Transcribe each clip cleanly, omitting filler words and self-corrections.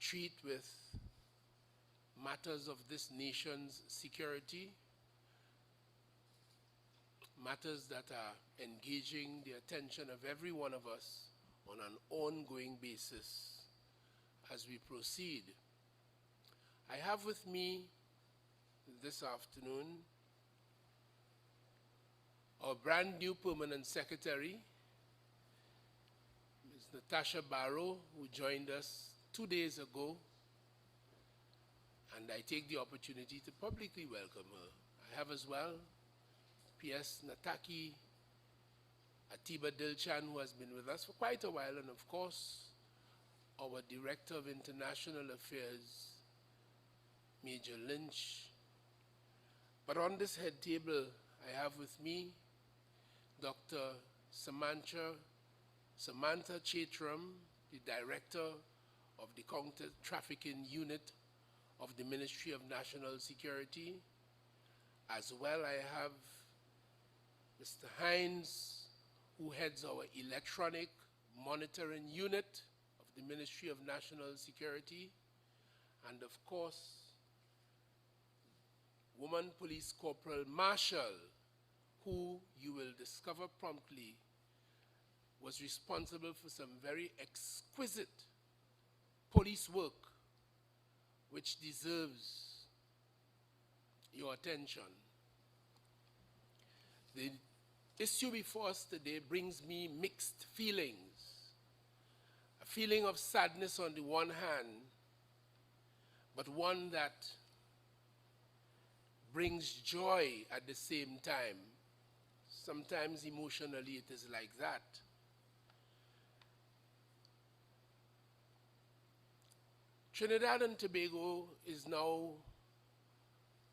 treat with matters of this nation's security, matters that are engaging the attention of every one of us on an ongoing basis as we proceed. I have with me this afternoon our brand new permanent secretary, Ms. Natasha Barrow, who joined us 2 days ago, and I take the opportunity to publicly welcome her. I have as well P.S. Nataki Atiba Dilchan, who has been with us for quite a while, and of course, our Director of International Affairs, Major Lynch. But on this head table, I have with me Dr. Samantha Chetram, the Director of the Counter-Trafficking Unit of the Ministry of National Security. As well, I have Mr. Hines, who heads our Electronic Monitoring Unit of the Ministry of National Security, and of course, Woman Police Corporal Marshall, who you will discover promptly was responsible for some very exquisite police work which deserves your attention. The issue before us today brings me mixed feelings. A feeling of sadness on the one hand, but one that brings joy at the same time. Sometimes emotionally it is like that. Trinidad and Tobago is now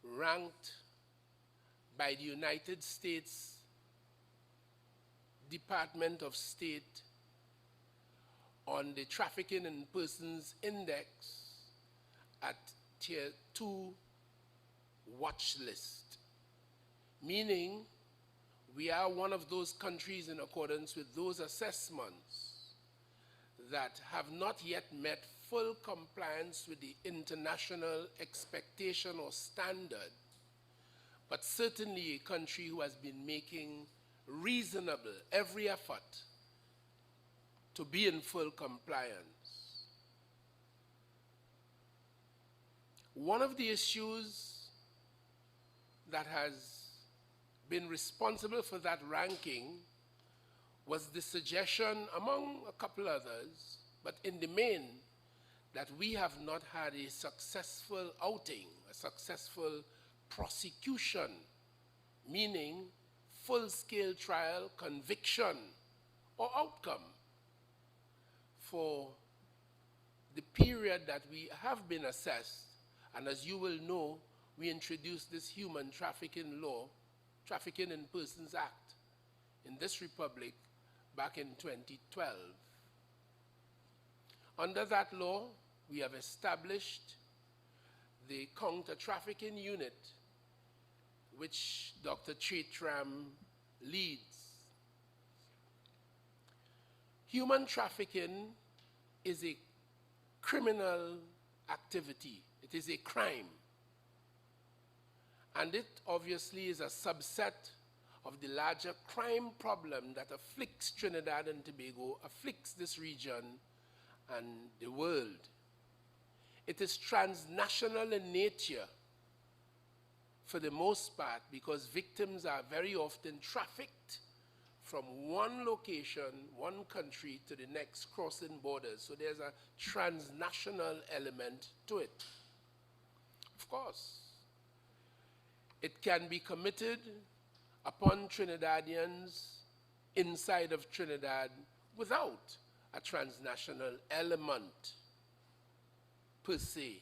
ranked by the United States Department of State on the Trafficking in Persons Index at Tier 2 watch list, meaning we are one of those countries in accordance with those assessments that have not yet met full compliance with the international expectation or standard, but certainly a country who has been making reasonable every effort to be in full compliance. One of the issues that has been responsible for that ranking was the suggestion, among a couple others, but in the main, that we have not had a successful outing, a successful prosecution, meaning full-scale trial, conviction, or outcome for the period that we have been assessed. And as you will know, we introduced this human trafficking law, Trafficking in Persons Act, in this republic back in 2012. Under that law, we have established the Counter-Trafficking Unit, which Dr. Chetram leads. Human trafficking is a criminal activity. It is a crime. And it obviously is a subset of the larger crime problem that afflicts Trinidad and Tobago, afflicts this region and the world. It is transnational in nature for the most part, because victims are very often trafficked from one location, one country to the next, crossing borders. So there's a transnational element to it. Of course, it can be committed upon Trinidadians inside of Trinidad without a transnational element per se,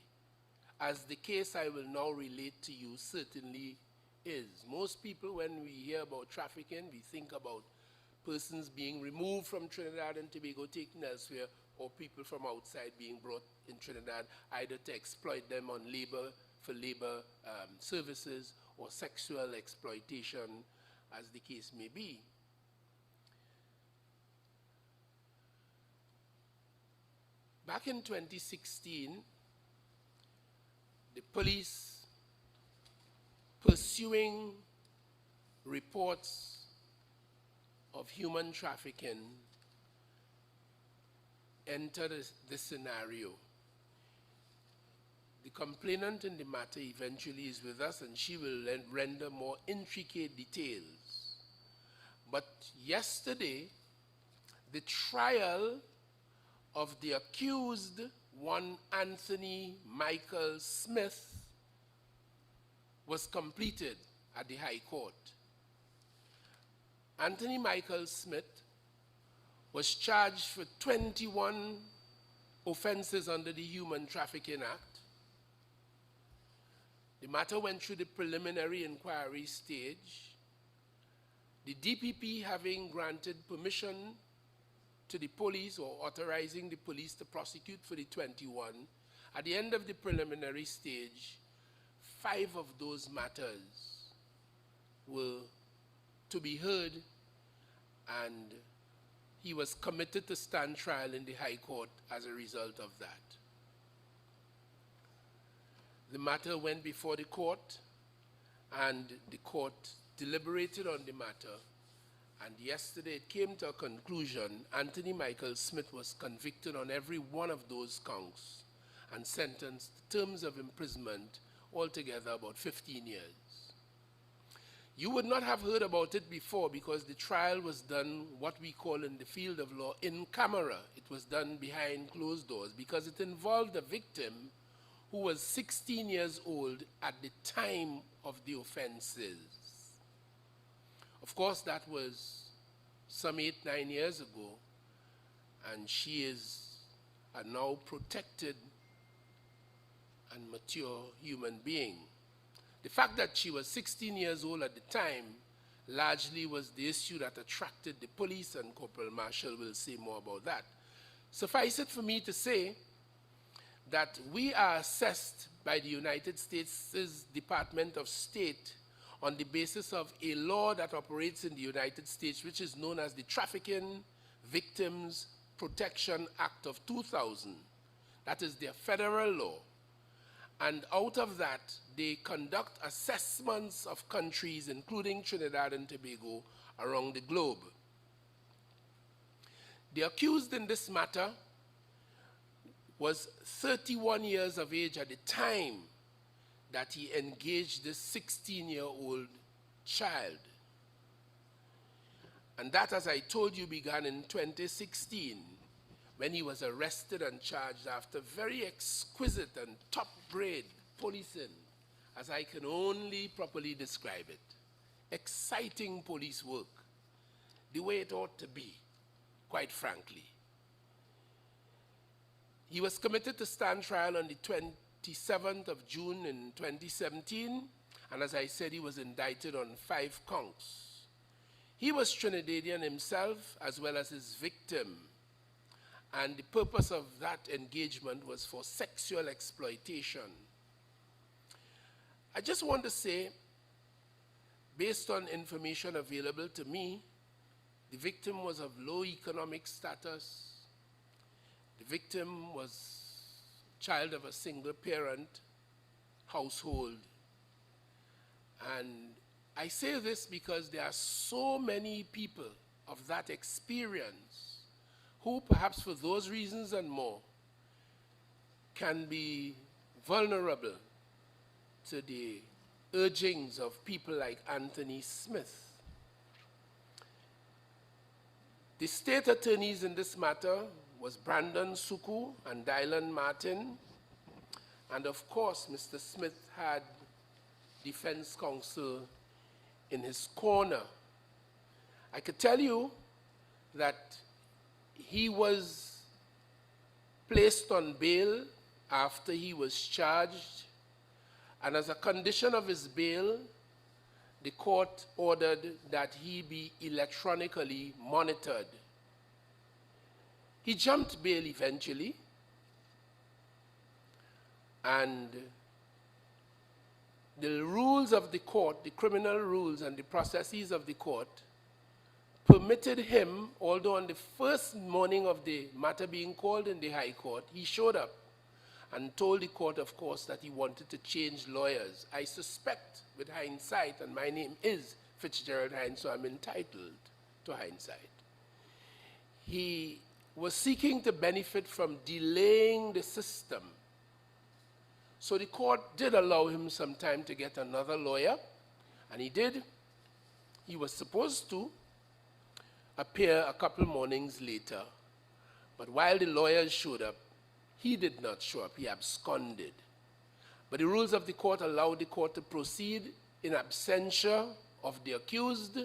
as the case I will now relate to you certainly is. Most people, when we hear about trafficking, we think about persons being removed from Trinidad and Tobago, taken elsewhere, or people from outside being brought in Trinidad, either to exploit them on for labor services or sexual exploitation, as the case may be. Back in 2016, the police, pursuing reports of human trafficking, entered this scenario. The complainant in the matter eventually is with us, and she will render more intricate details. But yesterday, the trial of the accused, one Anthony Michael Smith, was completed at the High Court. Anthony Michael Smith was charged for 21 offenses under the Human Trafficking Act. The matter went through the preliminary inquiry stage. The DPP having granted permission to the police or authorizing the police to prosecute for the 21, at the end of the preliminary stage, 5 of those matters were to be heard, and he was committed to stand trial in the High Court as a result of that. The matter went before the court, and the court deliberated on the matter, and yesterday it came to a conclusion. Anthony Michael Smith was convicted on every one of those counts and sentenced to terms of imprisonment, altogether about 15 years. You would not have heard about it before because the trial was done, what we call in the field of law, in camera. It was done behind closed doors because it involved a victim who was 16 years old at the time of the offenses. Of course, that was some 8-9 years ago, and she is a now protected and mature human being. The fact that she was 16 years old at the time largely was the issue that attracted the police, and Corporal Marshall will say more about that. Suffice it for me to say that we are assessed by the United States Department of State on the basis of a law that operates in the United States, which is known as the Trafficking Victims Protection Act of 2000. That is their federal law. And out of that, they conduct assessments of countries, including Trinidad and Tobago, around the globe. The accused in this matter was 31 years of age at the time that he engaged this 16-year-old child. And that, as I told you, began in 2016, when he was arrested and charged after very exquisite and top-grade policing, as I can only properly describe it. Exciting police work, the way it ought to be, quite frankly. He was committed to stand trial on the 27th of June in 2017, and as I said, he was indicted on 5 counts. He was Trinidadian himself, as well as his victim, and the purpose of that engagement was for sexual exploitation. I just want to say, based on information available to me, the victim was of low economic status. The victim was child of a single-parent household. And I say this because there are so many people of that experience who, perhaps for those reasons and more, can be vulnerable to the urgings of people like Anthony Smith. The state attorneys in this matter was Brandon Suku and Dylan Martin, and of course, Mr. Smith had defense counsel in his corner. I could tell you that he was placed on bail after he was charged, and as a condition of his bail, the court ordered that he be electronically monitored. He jumped bail eventually, and the rules of the court, the criminal rules and the processes of the court, permitted him, although on the first morning of the matter being called in the High Court, he showed up and told the court, of course, that he wanted to change lawyers. I suspect, with hindsight, and my name is Fitzgerald Hines, so I'm entitled to hindsight. He was seeking to benefit from delaying the system. So the court did allow him some time to get another lawyer, and he did. He was supposed to appear a couple mornings later, but while the lawyers showed up, he did not show up, he absconded. But the rules of the court allowed the court to proceed in absentia of the accused,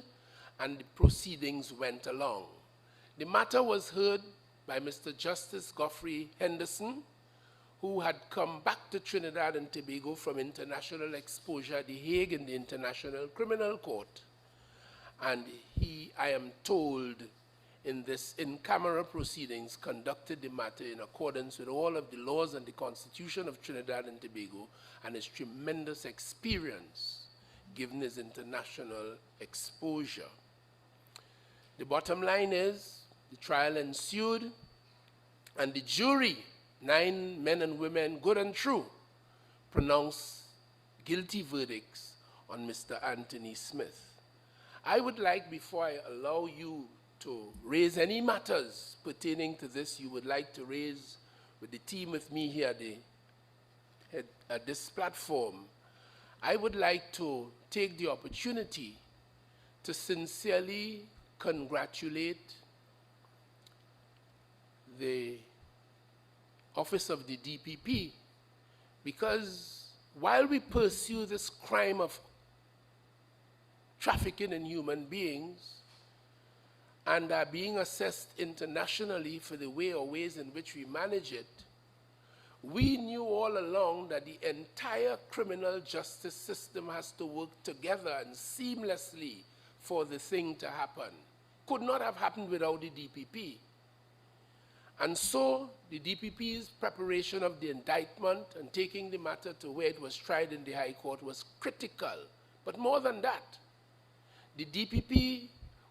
and the proceedings went along. The matter was heard by Mr. Justice Godfrey Henderson, who had come back to Trinidad and Tobago from international exposure at The Hague in the International Criminal Court. And he, I am told, in this in-camera proceedings, conducted the matter in accordance with all of the laws and the Constitution of Trinidad and Tobago, and his tremendous experience, given his international exposure. The bottom line is, the trial ensued, and the jury, 9 men and women, good and true, pronounced guilty verdicts on Mr. Anthony Smith. I would like, before I allow you to raise any matters pertaining to this you would like to raise with the team with me here at this platform, I would like to take the opportunity to sincerely congratulate the office of the DPP, because while we pursue this crime of trafficking in human beings and are being assessed internationally for the way or ways in which we manage it, we knew all along that the entire criminal justice system has to work together and seamlessly for the thing to happen. Could not have happened without the DPP. And so the DPP's preparation of the indictment and taking the matter to where it was tried in the High Court was critical. But more than that, the DPP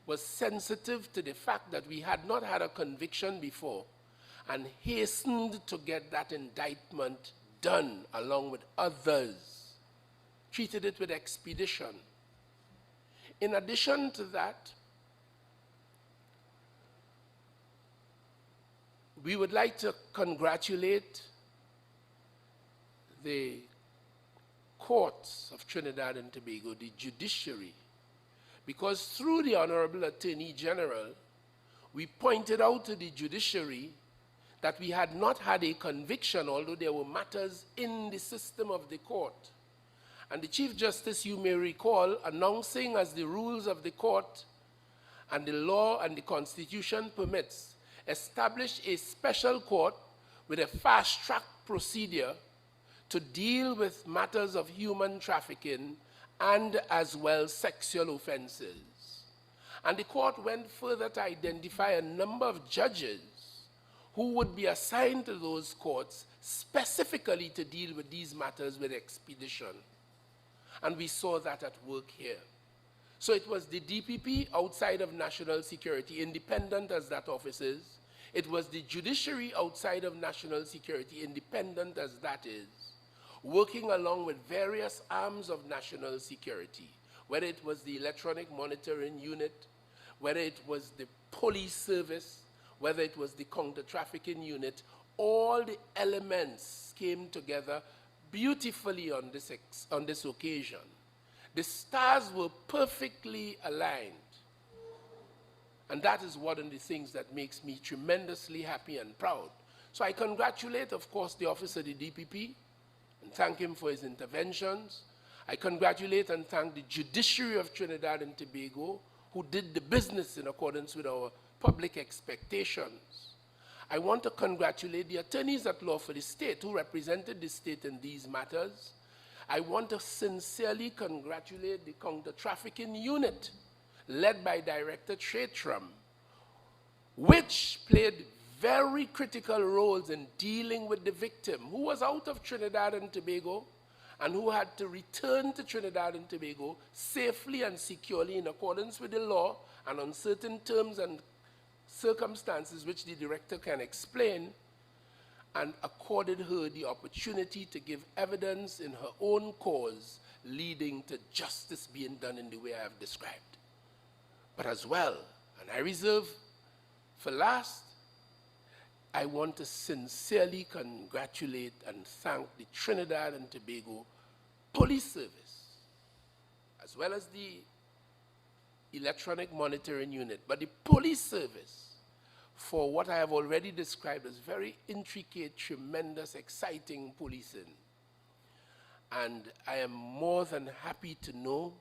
was sensitive to the fact that we had not had a conviction before and hastened to get that indictment done along with others, treated it with expedition. In addition to that, we would like to congratulate the courts of Trinidad and Tobago, the judiciary, because through the Honorable Attorney General, we pointed out to the judiciary that we had not had a conviction, although there were matters in the system of the court. And the Chief Justice, you may recall, announcing as the rules of the court and the law and the Constitution permits, established a special court with a fast-track procedure to deal with matters of human trafficking and as well sexual offenses. And the court went further to identify a number of judges who would be assigned to those courts specifically to deal with these matters with expedition. And we saw that at work here. So it was the DPP outside of national security, independent as that office is. It was the judiciary outside of national security, independent as that is, working along with various arms of national security, whether it was the electronic monitoring unit, whether it was the police service, whether it was the counter-trafficking unit, all the elements came together beautifully on this occasion. The stars were perfectly aligned. And that is one of the things that makes me tremendously happy and proud. So I congratulate, of course, the officer of the DPP and thank him for his interventions. I congratulate and thank the judiciary of Trinidad and Tobago, who did the business in accordance with our public expectations. I want to congratulate the attorneys at law for the state who represented the state in these matters. I want to sincerely congratulate the counter-trafficking unit led by Director Tratram, which played very critical roles in dealing with the victim, who was out of Trinidad and Tobago and who had to return to Trinidad and Tobago safely and securely in accordance with the law and on certain terms and circumstances which the director can explain, and accorded her the opportunity to give evidence in her own cause, leading to justice being done in the way I have described. But as well, and I reserve for last, I want to sincerely congratulate and thank the Trinidad and Tobago Police Service, as well as the Electronic Monitoring Unit, but the Police Service, for what I have already described as very intricate, tremendous, exciting policing. And I am more than happy to know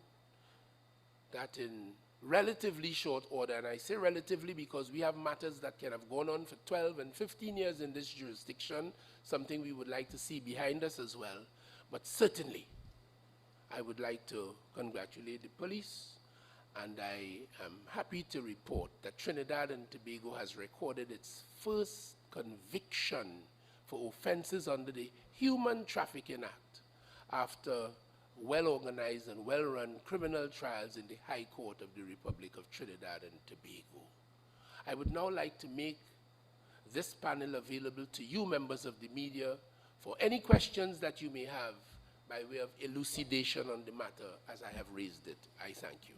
that in relatively short order, and I say relatively because we have matters that can have gone on for 12 and 15 years in this jurisdiction, something we would like to see behind us as well. But certainly, I would like to congratulate the police, and I am happy to report that Trinidad and Tobago has recorded its first conviction for offenses under the Human Trafficking Act after well-organized and well-run criminal trials in the High Court of the Republic of Trinidad and Tobago. I would now like to make this panel available to you, members of the media, for any questions that you may have by way of elucidation on the matter as I have raised it. I thank you.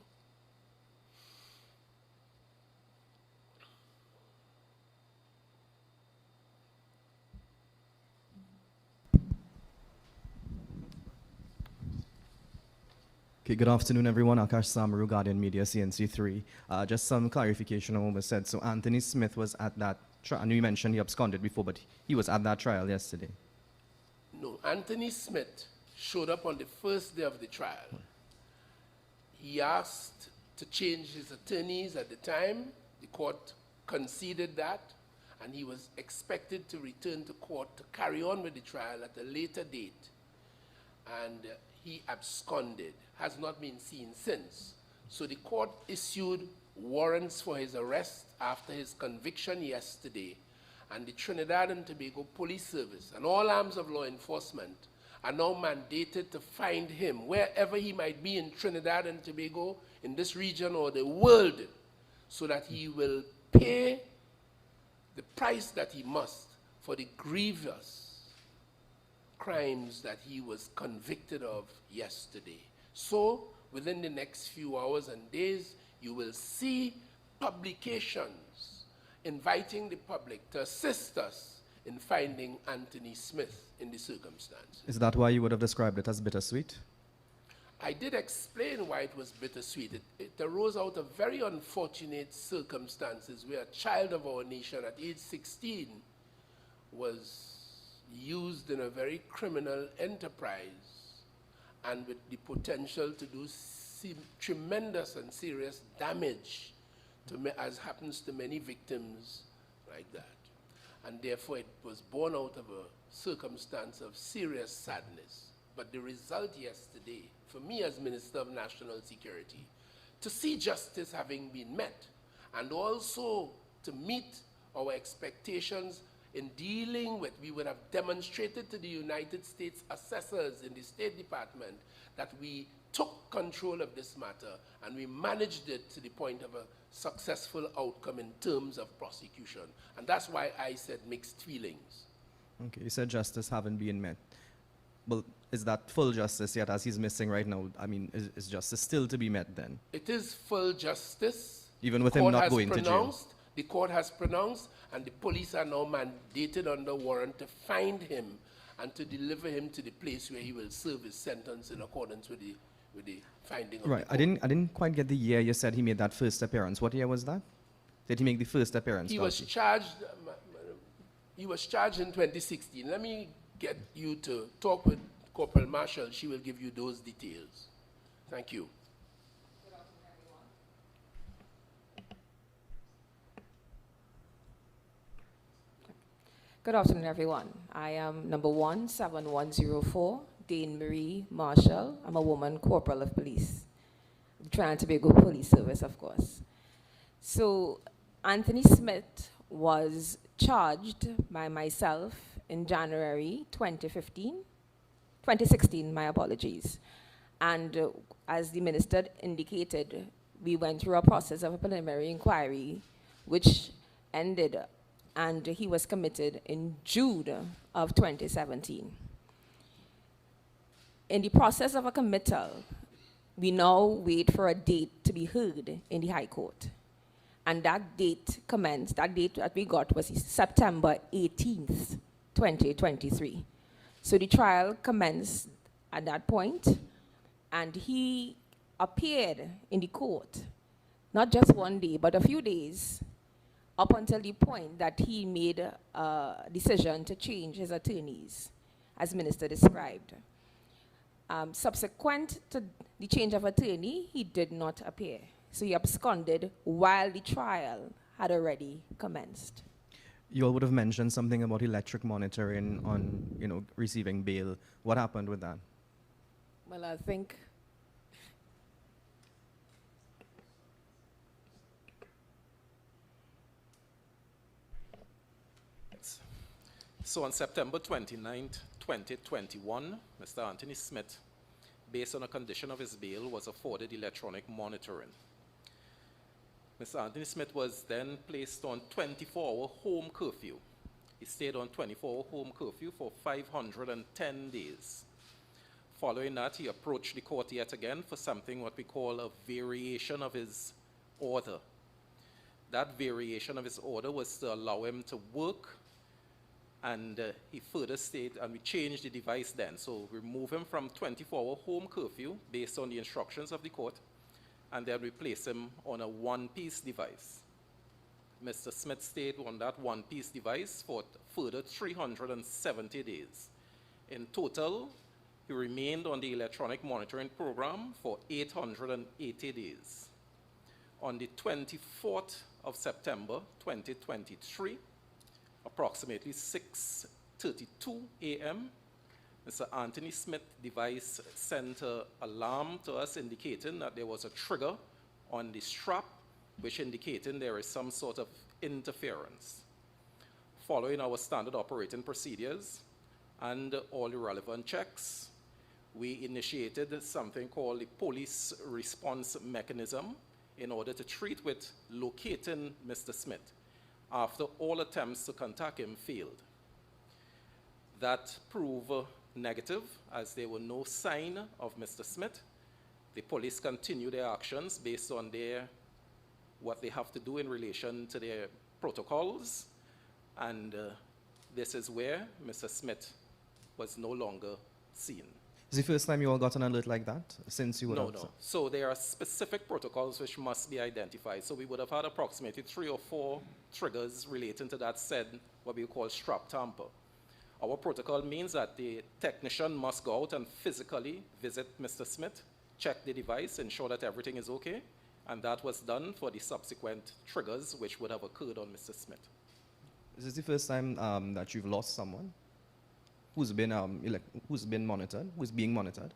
Okay, good afternoon, everyone. Akash Samaru, Guardian Media, CNC3. Just some clarification on what was said. So Anthony Smith was at that trial. I know you mentioned he absconded before, but he was at that trial yesterday. No, Anthony Smith showed up on the first day of the trial. He asked to change his attorneys at the time. The court conceded that, and he was expected to return to court to carry on with the trial at a later date. And he absconded, has not been seen since. So the court issued warrants for his arrest after his conviction yesterday, and the Trinidad and Tobago Police Service and all arms of law enforcement are now mandated to find him wherever he might be in Trinidad and Tobago, in this region or the world, so that he will pay the price that he must for the grievous crimes that he was convicted of yesterday. So, within the next few hours and days, you will see publications inviting the public to assist us in finding Anthony Smith in the circumstances. Is that why you would have described it as bittersweet? I did explain why it was bittersweet. It arose out of very unfortunate circumstances where a child of our nation at age 16 was used in a very criminal enterprise and with the potential to do tremendous and serious damage, as happens to many victims like that. And therefore it was born out of a circumstance of serious sadness. But the result yesterday, for me as Minister of National Security, to see justice having been met, and also to meet our expectations in dealing with, we would have demonstrated to the United States assessors in the State Department that we took control of this matter and we managed it to the point of a successful outcome in terms of prosecution. And that's why I said mixed feelings. Okay, you said justice haven't been met. Well, is that full justice yet, as he's missing right now? I mean, is justice still to be met then? It is full justice. Even with him not going to jail? The court has pronounced, and the police are now mandated under warrant to find him and to deliver him to the place where he will serve his sentence in accordance with the finding of right. the court. I didn't quite get the year you said he made that first appearance. What year was that? Did he make the first appearance? He was charged. He was charged in 2016. Let me get you to talk with Corporal Marshall. She will give you those details. Thank you. Good afternoon, everyone. I am number 17104, Dane Marie Marshall. I'm a woman corporal of police, Trinidad and Tobago Police Service, of course. So Anthony Smith was charged by myself in January 2015 2016, my apologies. And as the minister indicated, we went through a process of a preliminary inquiry, which ended, and he was committed in June of 2017. In the process of a committal, we now wait for a date to be heard in the High Court. And that date commenced, that date that we got was September 18th, 2023. So the trial commenced at that point, and he appeared in the court, not just one day, but a few days, up until the point that he made a decision to change his attorneys, as Minister described. Subsequent to the change of attorney, he did not appear. So he absconded while the trial had already commenced. You all would have mentioned something about electric monitoring on, receiving bail. What happened with that? Well, I think So on September 29th, 2021, Mr. Anthony Smith, based on a condition of his bail, was afforded electronic monitoring. Mr. Anthony Smith was then placed on 24-hour home curfew. He stayed on 24-hour home curfew for 510 days. Following that, he approached the court yet again for something what we call a variation of his order. That variation of his order was to allow him to work, and he further stated, and we changed the device then. So remove him from 24-hour home curfew based on the instructions of the court, and then replace him on a one-piece device. Mr. Smith stayed on that one-piece device for further 370 days. In total, he remained on the electronic monitoring program for 880 days. On the 24th of September, 2023, approximately 6:32 a.m., Mr. Anthony Smith's device sent an alarm to us indicating that there was a trigger on the strap, which indicating there is some sort of interference. Following our standard operating procedures and all the relevant checks, we initiated something called the police response mechanism in order to treat with locating Mr. Smith after all attempts to contact him failed. That proved negative, as there were no sign of Mr. Smith. The police continue their actions based on what they have to do in relation to their protocols, and this is where Mr. Smith was no longer seen. Is it the first time you all got an alert like that since you were No. So there are specific protocols which must be identified. So we would have had approximately 3 or 4 triggers relating to that said, what we call strap tamper. Our protocol means that the technician must go out and physically visit Mr. Smith, check the device, ensure that everything is okay, and that was done for the subsequent triggers which would have occurred on Mr. Smith. Is this the first time that you've lost someone who's been monitored, who's being monitored?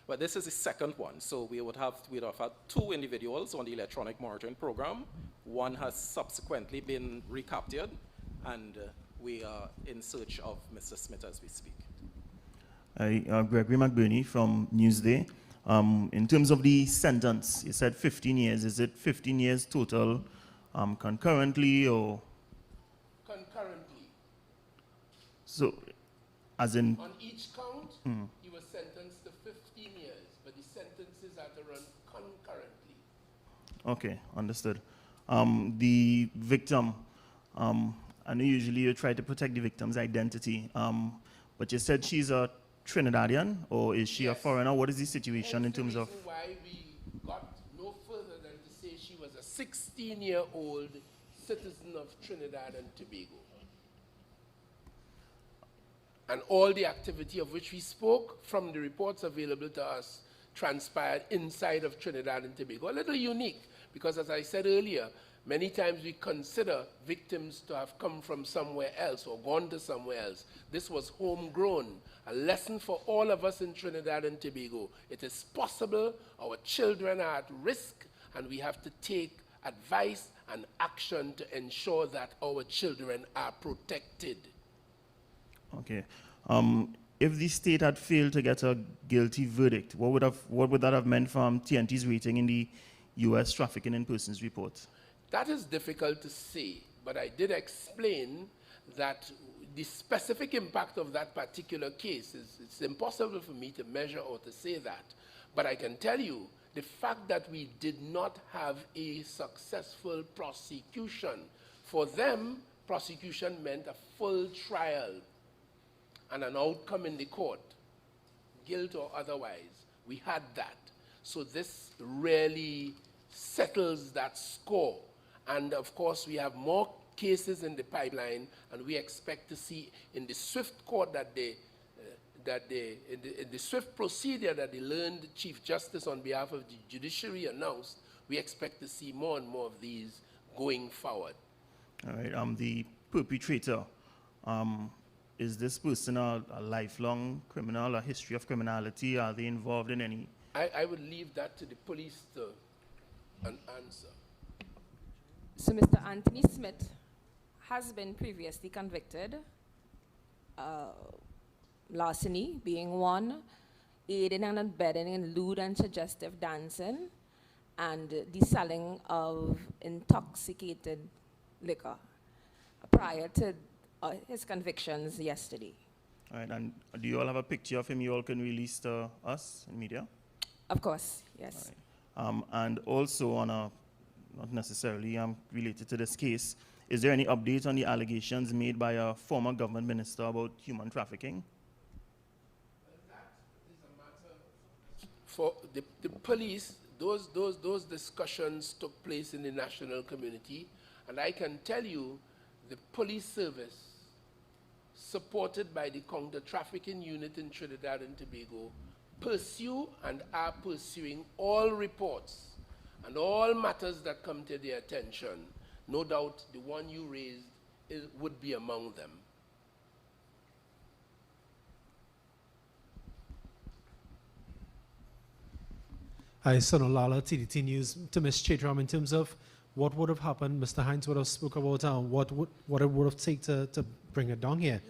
Well, this is the second one. So we'd have had 2 individuals on the electronic monitoring program. One has subsequently been recaptured, and we are in search of Mr. Smith as we speak. Gregory McBurney from Newsday. In terms of the sentence, you said 15 years. Is it 15 years total concurrently or? Concurrently. So, as in? On each count, he was sentenced to 15 years, but the sentences are to run concurrently. Okay, understood. The victim, I know usually you try to protect the victim's identity, but you said she's a Trinidadian, or is she a foreigner? What is the situation in terms of? That's the reason why we got no further than to say she was a 16-year-old citizen of Trinidad and Tobago. And all the activity of which we spoke, from the reports available to us, transpired inside of Trinidad and Tobago. A little unique, because as I said earlier, many times we consider victims to have come from somewhere else or gone to somewhere else. This was homegrown, a lesson for all of us in Trinidad and Tobago. It is possible, our children are at risk, and we have to take advice and action to ensure that our children are protected. Okay. if the state had failed to get a guilty verdict, what would that have meant from TNT's rating in the U.S. Trafficking in Persons report? That is difficult to say, but I did explain that the specific impact of that particular case it's impossible for me to measure or to say that. But I can tell you the fact that we did not have a successful prosecution. For them, prosecution meant a full trial and an outcome in the court, guilt or otherwise. We had that. So this really settles that score. And of course, we have more cases in the pipeline, and we expect to see in the swift court in the swift procedure that the learned Chief Justice on behalf of the judiciary announced, we expect to see more and more of these going forward. All right. The perpetrator, is this person a lifelong criminal, a history of criminality? Are they involved in any? I would leave that to the police to answer. So Mr. Anthony Smith has been previously convicted, larceny being one, aiding and abetting in lewd and suggestive dancing, and the selling of intoxicated liquor prior to his convictions yesterday. All right, and do you all have a picture of him you all can release to us in media? Of course, yes. All right. And also on a, not necessarily related to this case, is there any update on the allegations made by a former government minister about human trafficking? For the police, those discussions took place in the national community, and I can tell you the police service, supported by the counter-trafficking unit in Trinidad and Tobago, pursue and are pursuing all reports and all matters that come to their attention. No doubt the one you raised would be among them. Hi, Sonal Lala, TDT News. To Ms. Chaitram, in terms of what would have happened, Mr. Hines would have spoke about what it would have taken to bring it down here.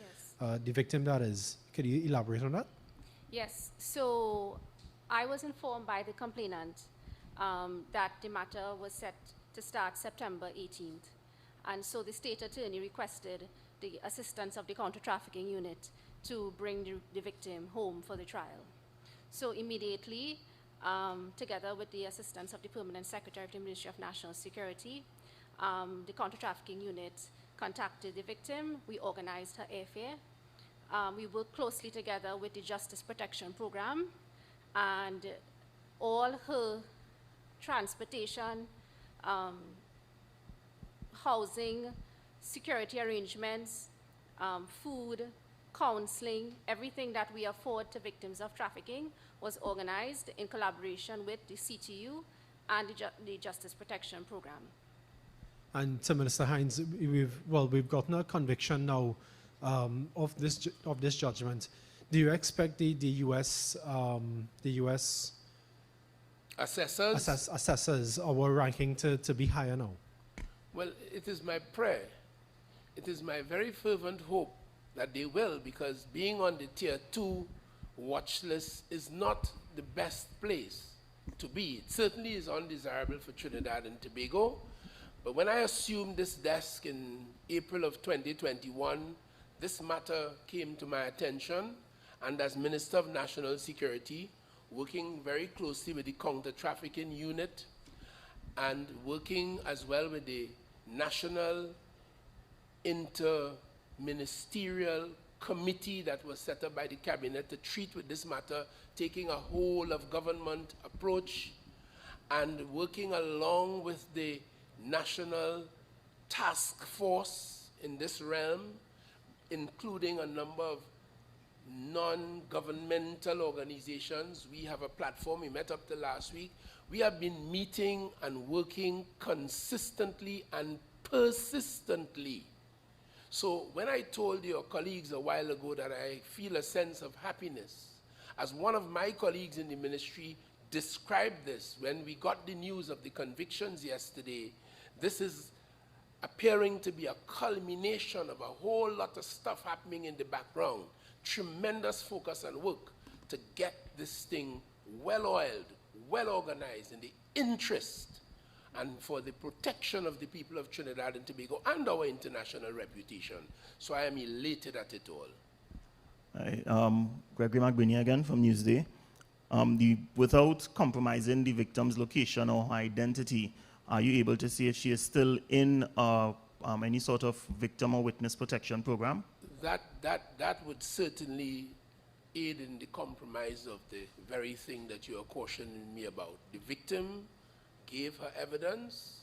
Yes. The victim, that is. Could you elaborate on that? Yes. So I was informed by the complainant that the matter was set to start September 18th. And so the state attorney requested the assistance of the counter-trafficking unit to bring the victim home for the trial. So immediately, together with the assistance of the Permanent Secretary of the Ministry of National Security, the counter-trafficking unit contacted the victim. We organized her airfare. We worked closely together with the Justice Protection Program, and all her transportation, housing, security arrangements, food, counseling, everything that we afford to victims of trafficking was organized in collaboration with the CTU and the Justice Protection Program. And to Minister Hines, we've gotten a conviction now of this judgment. Do you expect the U.S. assessors our ranking to be higher now? Well, it is my prayer, it is my very fervent hope that they will, because being on the Tier 2 watch list is not the best place to be. It certainly is undesirable for Trinidad and Tobago, but when I assumed this desk in April of 2021, this matter came to my attention, and as Minister of National Security, working very closely with the counter-trafficking unit and working as well with the National Inter-Ministerial Committee that was set up by the Cabinet to treat with this matter, taking a whole of government approach and working along with the National Task Force in this realm, including a number of non-governmental organizations. We have a platform, we met up till last week. We have been meeting and working consistently and persistently. So when I told your colleagues a while ago that I feel a sense of happiness, as one of my colleagues in the ministry described this when we got the news of the convictions yesterday, this is appearing to be a culmination of a whole lot of stuff happening in the background. Tremendous focus and work to get this thing well-oiled, well-organized in the interest and for the protection of the people of Trinidad and Tobago and our international reputation. So I am elated at it all. Gregory McBinney again from Newsday. Without compromising the victim's location or her identity, are you able to see if she is still in any sort of victim or witness protection program? That would certainly aid in the compromise of the very thing that you are cautioning me about. The victim gave her evidence,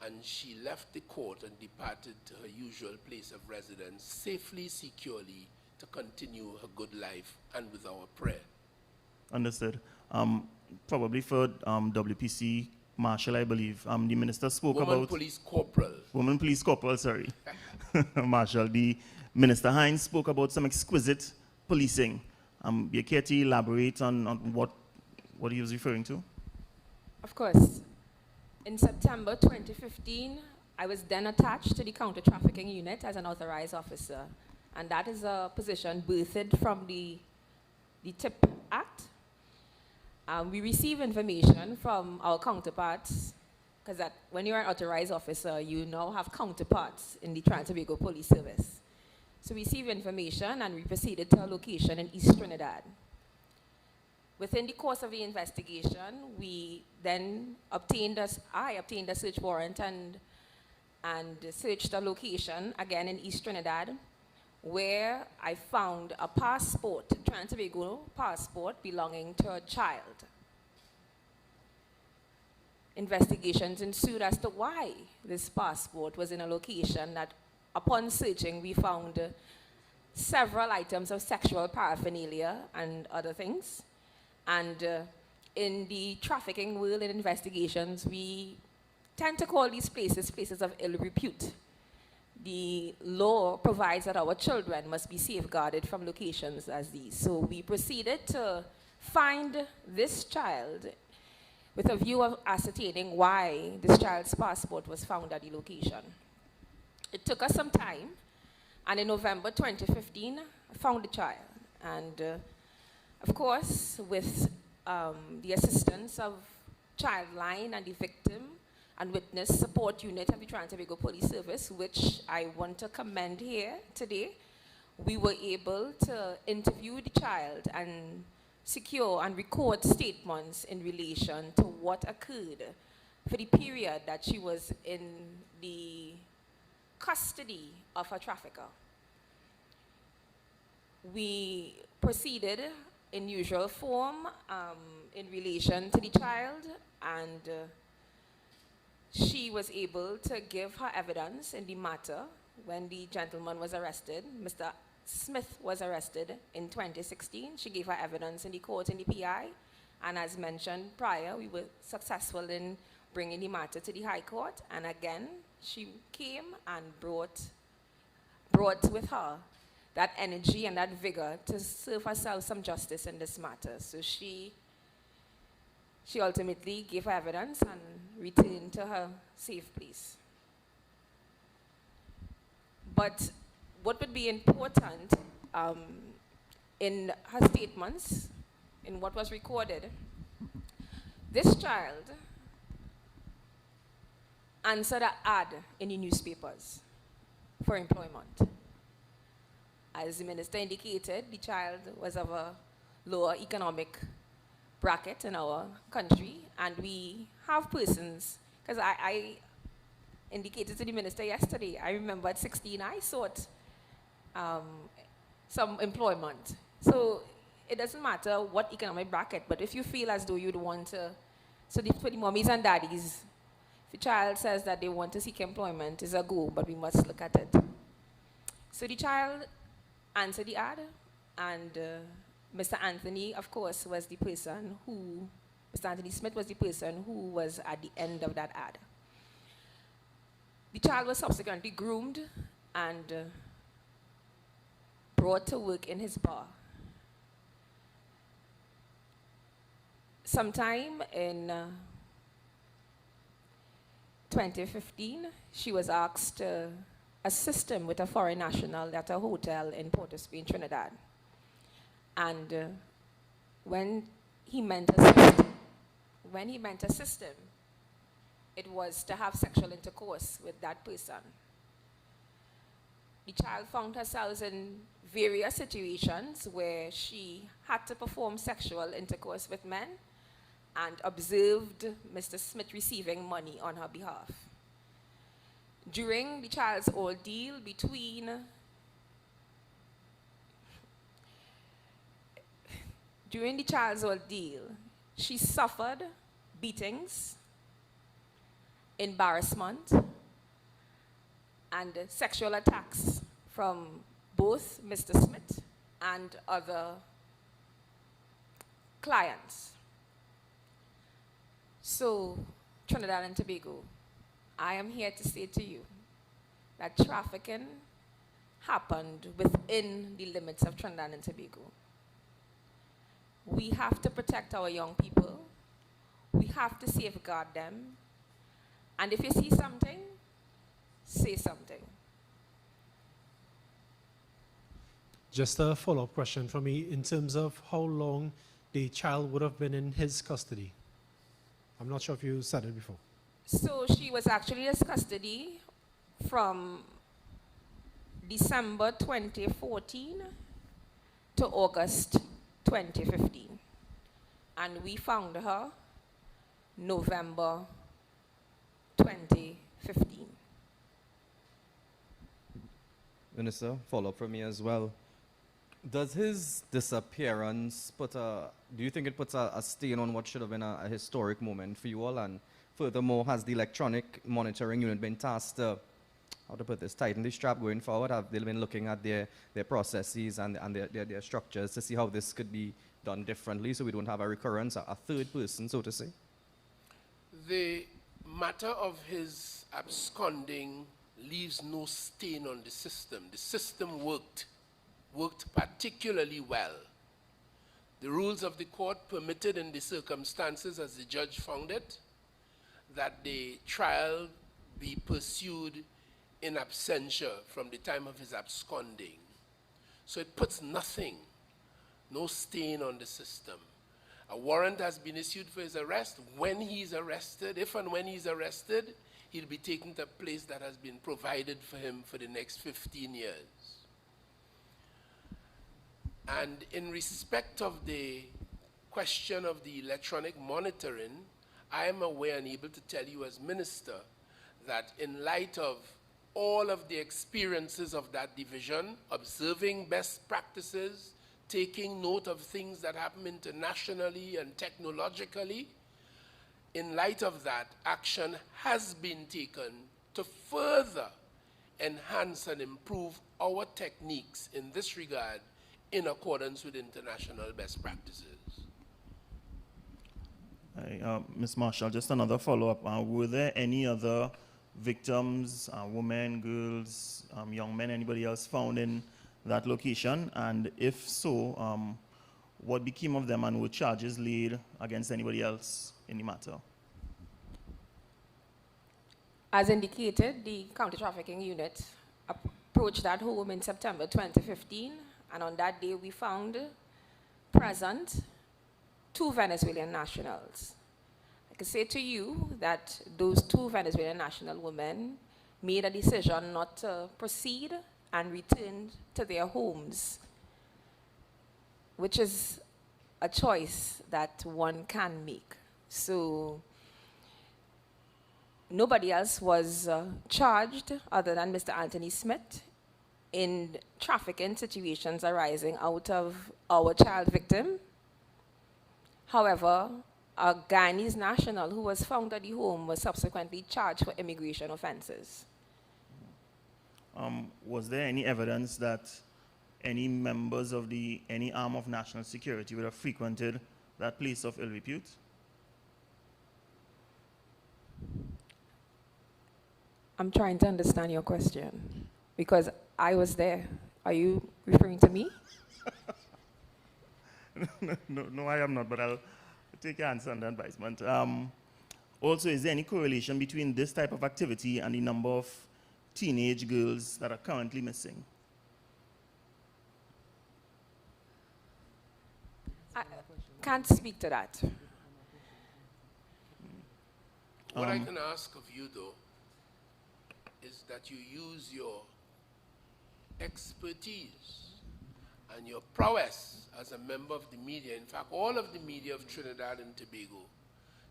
and she left the court and departed to her usual place of residence safely, securely, to continue her good life and with our prayer. Understood. Probably for WPC Marshal, I believe, the minister spoke Woman about... Police Corporal. Woman Police Corporal, sorry. Marshal, the Minister Hines spoke about some exquisite policing. You care to elaborate on what he was referring to? Of course. In September 2015, I was then attached to the counter-trafficking unit as an authorized officer. And that is a position birthed from the TIP Act. We receive information from our counterparts, because when you're an authorized officer, you now have counterparts in the Trinidad and Tobago Police Service. So we received information and we proceeded to a location in East Trinidad. Within the course of the investigation, we then I obtained a search warrant and searched a location, again in East Trinidad, where I found a passport, Trinidad and Tobago passport belonging to a child. Investigations ensued as to why this passport was in a location that, upon searching, we found several items of sexual paraphernalia and other things. And in the trafficking world and investigations, we tend to call these places of ill repute. The law provides that our children must be safeguarded from locations as these. So we proceeded to find this child with a view of ascertaining why this child's passport was found at the location. It took us some time, and in November 2015, I found the child. And of course, with the assistance of Childline and the Victim and Witness Support Unit of the Trinidad and Tobago Police Service, which I want to commend here today, we were able to interview the child and secure and record statements in relation to what occurred for the period that she was in the custody of a trafficker. We proceeded in usual form in relation to the child, and she was able to give her evidence in the matter when the gentleman was arrested. Mr. Smith was arrested in 2016. She gave her evidence in the court in the PI, and as mentioned prior, we were successful in bringing the matter to the High Court, and again, she came and brought with her that energy and that vigor to serve herself some justice in this matter. So she ultimately gave her evidence and returned to her safe place. But what would be important in her statements, in what was recorded, this child answered an ad in the newspapers for employment. As the minister indicated, the child was of a lower economic bracket in our country, and we have persons, because I indicated to the minister yesterday, I remember at 16 I sought some employment. So it doesn't matter what economic bracket, but if you feel as though you'd want to, so for the mummies and daddies, if a child says that they want to seek employment, it's a go, but we must look at it. So the child answered the ad, and Mr. Anthony, of course, was the person who, Mr. Anthony Smith was the person who was at the end of that ad. The child was subsequently groomed and brought to work in his bar. Sometime in 2015, she was asked to assist him with a foreign national at a hotel in Port of Spain, Trinidad. And when he meant assist him, it was to have sexual intercourse with that person. The child found herself in various situations where she had to perform sexual intercourse with men and observed Mr. Smith receiving money on her behalf. During the child's ordeal she suffered beatings, embarrassment, and sexual attacks from both Mr. Smith and other clients. So, Trinidad and Tobago, I am here to say to you that trafficking happened within the limits of Trinidad and Tobago. We have to protect our young people. We have to safeguard them. And if you see something, say something. Just a follow-up question from me in terms of how long the child would have been in his custody. I'm not sure if you said it before. So she was actually in his custody from December 2014 to August 2015. And we found her November 2015. Minister, follow-up from me as well. Does his disappearance do you think it puts a stain on what should have been a historic moment for you all? And furthermore, has the electronic monitoring unit been tasked to, tighten the strap going forward? Have they been looking at their processes and their structures to see how this could be done differently so we don't have a recurrence, a third person, so to say? The matter of his absconding leaves no stain on the system. The system worked particularly well. The rules of the court permitted in the circumstances as the judge found it that the trial be pursued in absentia from the time of his absconding. So it puts nothing, no stain on the system. A warrant has been issued for his arrest. When he's arrested, if and when he's arrested, he'll be taken to a place that has been provided for him for the next 15 years. And in respect of the question of the electronic monitoring, I am aware and able to tell you as minister that in light of all of the experiences of that division, observing best practices, taking note of things that happen internationally and technologically, in light of that, action has been taken to further enhance and improve our techniques in this regard in accordance with international best practices. Ms. Marshall, just another follow-up. Were there any other victims, women, girls, young men, anybody else found in that location? And if so, what became of them and were charges laid against anybody else in the matter? As indicated, the counter-trafficking unit approached that home in September 2015, and on that day we found present 2 Venezuelan nationals. I can say to you that those 2 Venezuelan national women made a decision not to proceed and returned to their homes, which is a choice that one can make. So nobody else was charged other than Mr. Anthony Smith in trafficking situations arising out of our child victim. However, a Guyanese national who was found at the home was subsequently charged for immigration offenses. Was there any evidence that any members of any arm of national security would have frequented that place of ill repute? I'm trying to understand your question because I was there. Are you referring to me? No, I am not, but I'll take your answer and advisement. Also, is there any correlation between this type of activity and the number of teenage girls that are currently missing? I can't speak to that. What I can ask of you, though, is that you use your expertise and your prowess as a member of the media, in fact, all of the media of Trinidad and Tobago,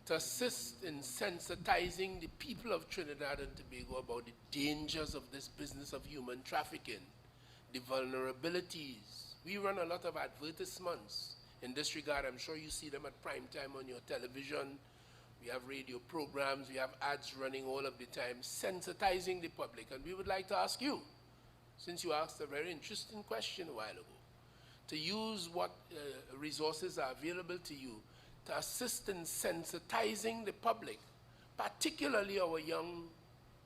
to assist in sensitizing the people of Trinidad and Tobago about the dangers of this business of human trafficking, the vulnerabilities. We run a lot of advertisements in this regard. I'm sure you see them at prime time on your television. We have radio programs, we have ads running all of the time, sensitizing the public. And we would like to ask you, since you asked a very interesting question a while ago, to use what resources are available to you to assist in sensitizing the public, particularly our young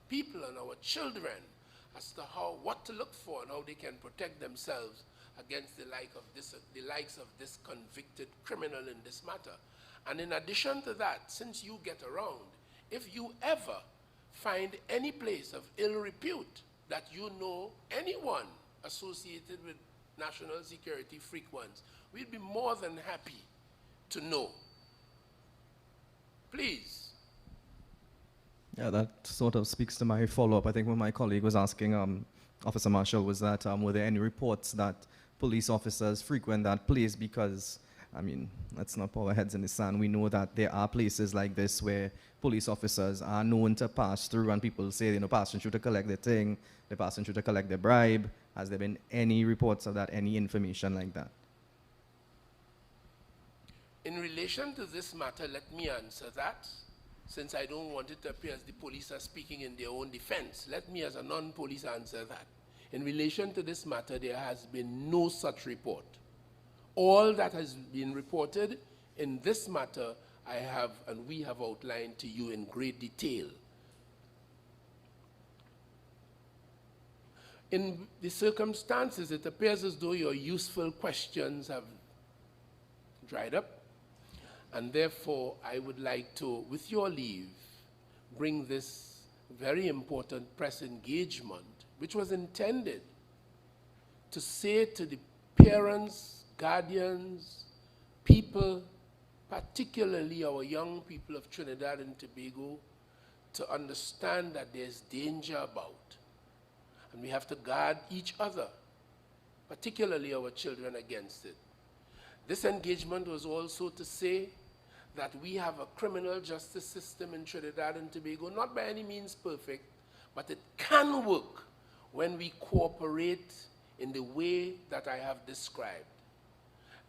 people and our children, as to what to look for and how they can protect themselves against the likes of this convicted criminal in this matter. And in addition to that, since you get around, if you ever find any place of ill repute that you know anyone associated with national security frequents, we'd be more than happy to know. Please. Yeah, that sort of speaks to my follow-up. I think when my colleague was asking Officer Marshall was that were there any reports that police officers frequent that place? Because, I mean, let's not put our heads in the sand. We know that there are places like this where police officers are known to pass through, and people say, you know, passing through to collect their thing, they're passing through to collect their bribe. Has there been any reports of that, any information like that? In relation to this matter, let me answer that, since I don't want it to appear as the police are speaking in their own defense. Let me, as a non-police, answer that. In relation to this matter, there has been no such report. All that has been reported in this matter, I have and we have outlined to you in great detail. In the circumstances, it appears as though your useful questions have dried up, and therefore I would like to, with your leave, bring this very important press engagement, which was intended to say to the parents, guardians, people, particularly our young people of Trinidad and Tobago, to understand that there's danger about. And we have to guard each other, particularly our children, against it. This engagement was also to say that we have a criminal justice system in Trinidad and Tobago, not by any means perfect, but it can work when we cooperate in the way that I have described.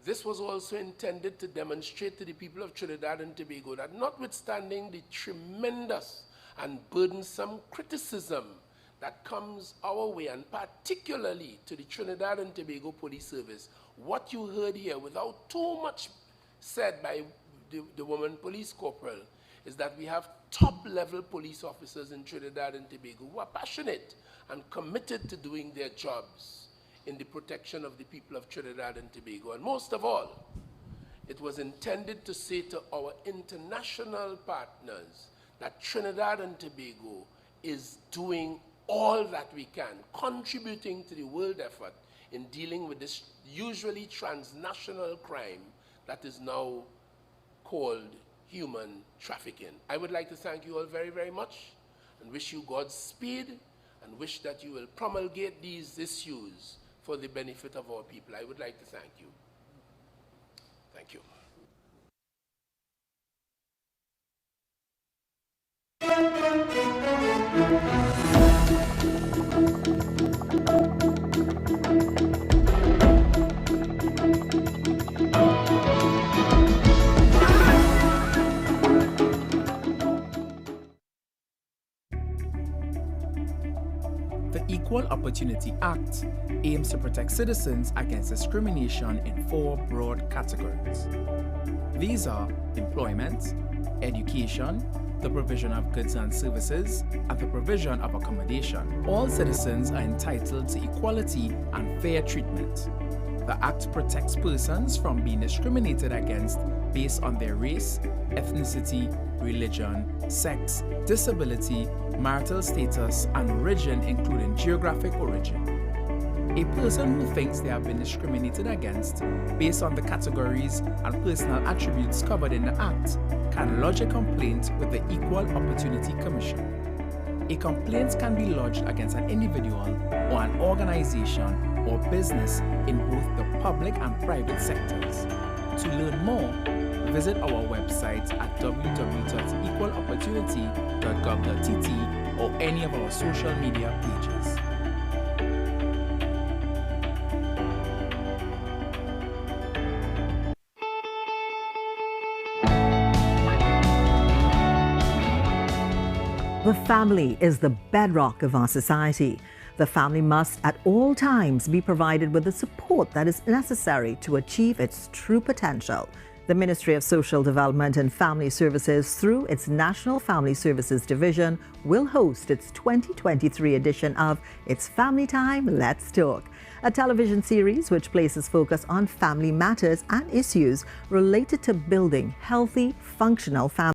This was also intended to demonstrate to the people of Trinidad and Tobago that notwithstanding the tremendous and burdensome criticism that comes our way, and particularly to the Trinidad and Tobago Police Service, what you heard here, without too much said by the woman police corporal, is that we have top-level police officers in Trinidad and Tobago who are passionate and committed to doing their jobs in the protection of the people of Trinidad and Tobago. And most of all, it was intended to say to our international partners that Trinidad and Tobago is doing all that we can, contributing to the world effort in dealing with this usually transnational crime that is now called human trafficking. I would like to thank you all very, very much and wish you Godspeed and wish that you will promulgate these issues for the benefit of our people. I would like to thank you. Thank you. The Equal Opportunity Act aims to protect citizens against discrimination in 4 broad categories. These are employment, education, the provision of goods and services, and the provision of accommodation. All citizens are entitled to equality and fair treatment. The Act protects persons from being discriminated against based on their race, ethnicity, religion, sex, disability, marital status, and origin, including geographic origin. A person who thinks they have been discriminated against based on the categories and personal attributes covered in the Act can lodge a complaint with the Equal Opportunity Commission. A complaint can be lodged against an individual or an organization or business in both the public and private sectors. To learn more, visit our website at www.equalopportunity.gov.tt or any of our social media pages. The family is the bedrock of our society. The family must at all times be provided with the support that is necessary to achieve its true potential. The Ministry of Social Development and Family Services, through its National Family Services Division, will host its 2023 edition of It's Family Time, Let's Talk, a television series which places focus on family matters and issues related to building healthy, functional families.